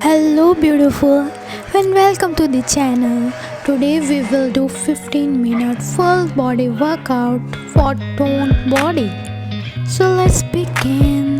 Hello beautiful and welcome to the channel. Today we will do 15-minute full body workout for toned body. So let's begin.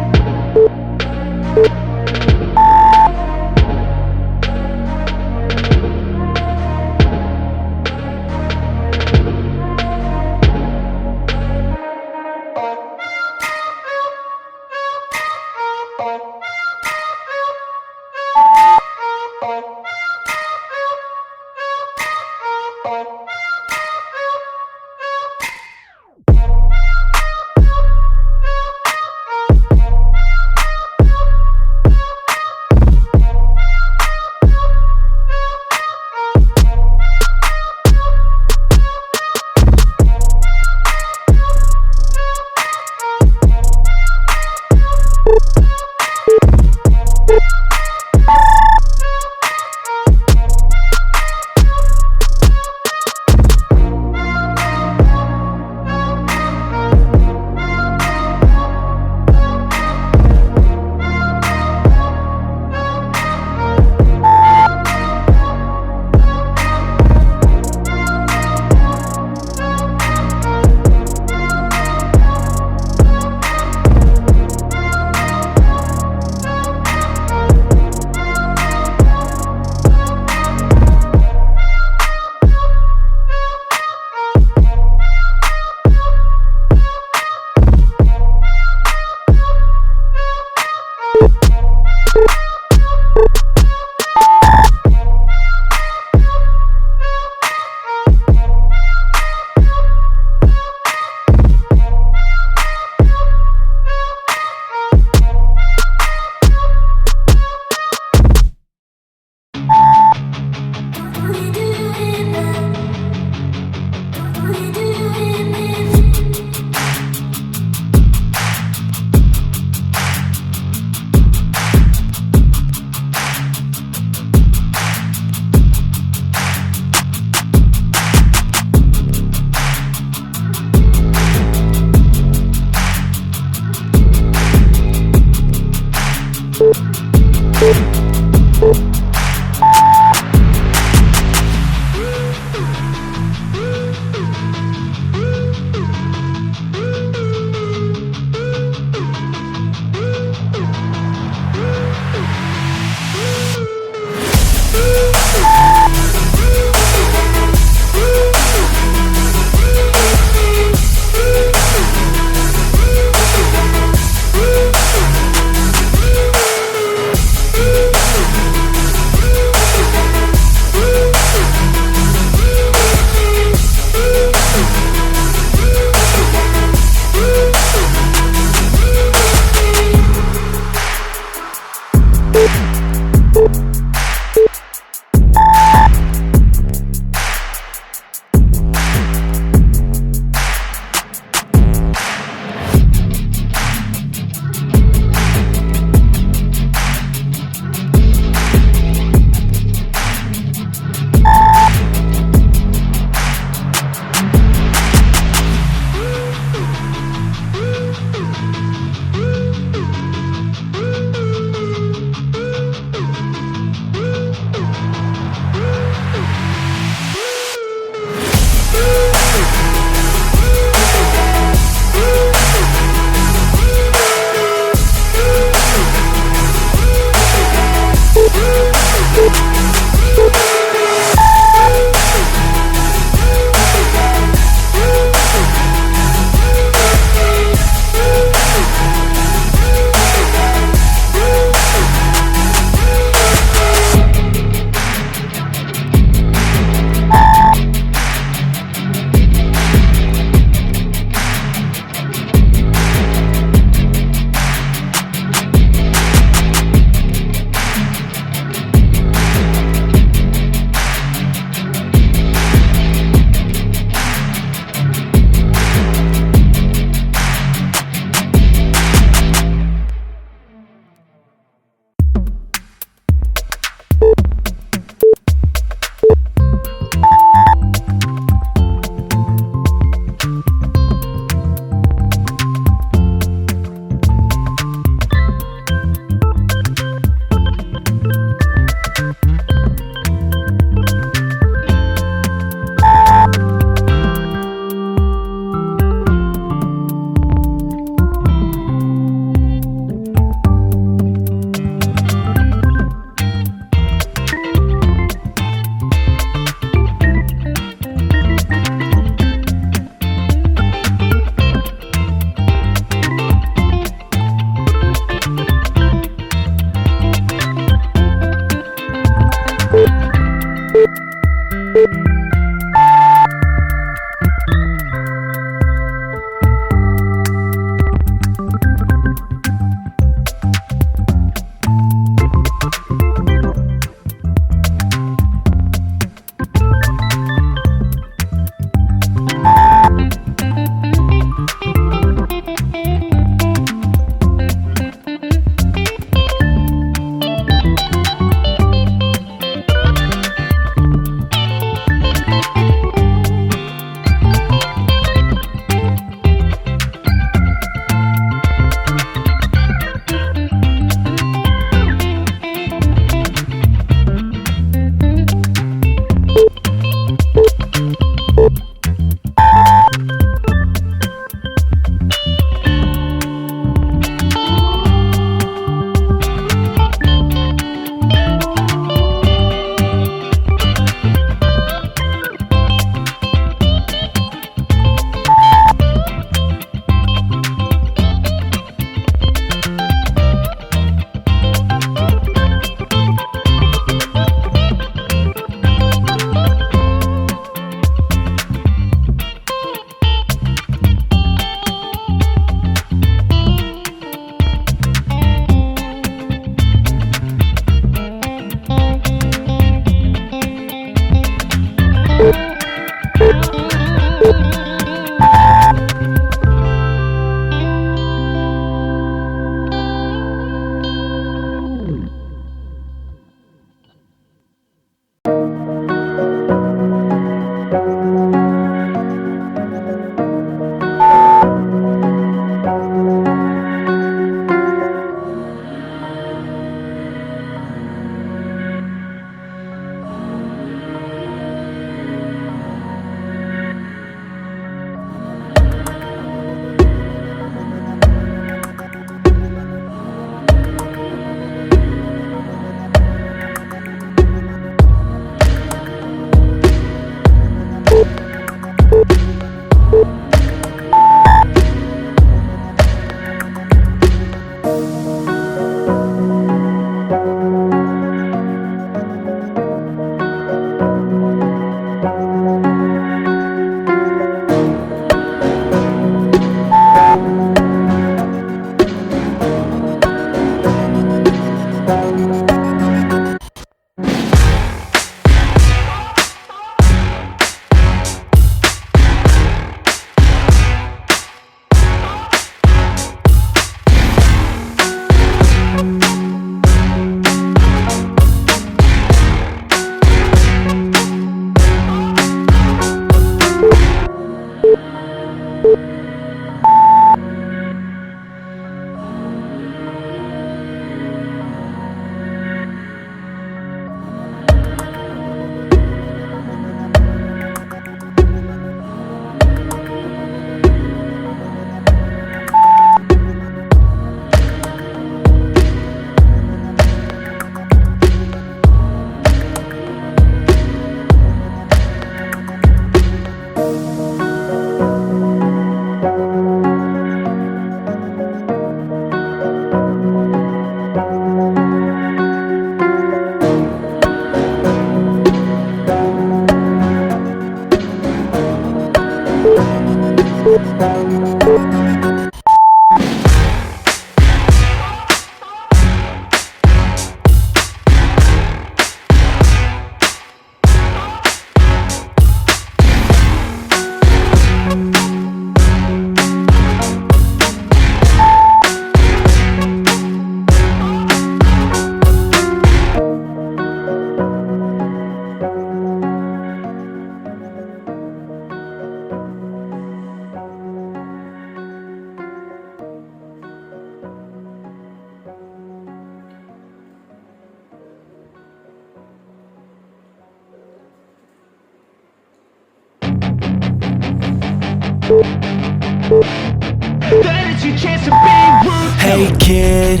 Then it's your chance to be ruthless. Hey kid,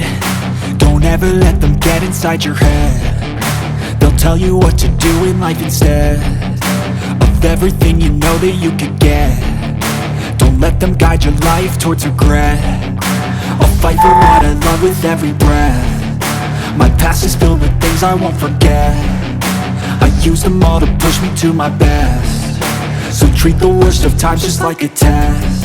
don't ever let them get inside your head. They'll tell you what to do in life instead of everything you know that you could get. Don't let them guide your life towards regret. I'll fight for what I love with every breath. My past is filled with things I won't forget. I use them all to push me to my best. So treat the worst of times just like a test.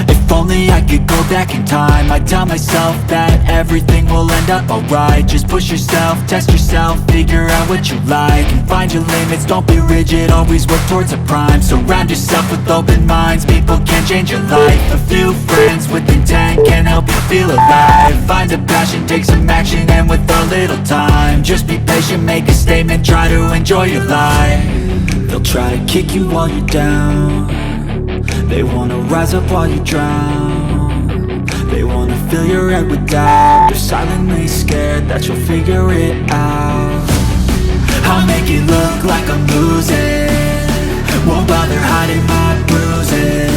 If only I could go back in time, I'd tell myself that everything will end up alright. Just push yourself, test yourself, figure out what you like, and find your limits, don't be rigid, always work towards a prime. Surround yourself with open minds, people can change your life. A few friends with intent can help you feel alive. Find a passion, take some action, and with a little time, just be patient, make a statement, try to enjoy your life. They'll try to kick you while you're down. They wanna rise up while you drown. They wanna fill your head with doubt. They're silently scared that you'll figure it out. I'll make it look like I'm losing, won't bother hiding my bruises.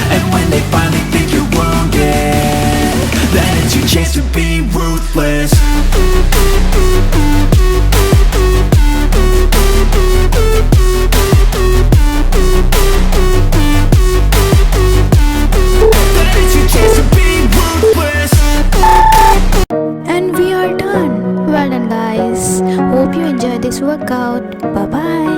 And when they finally think you're wounded, then it's your chance to be ruthless. And we are done. Well done, guys. Hope you enjoyed this workout. Bye bye.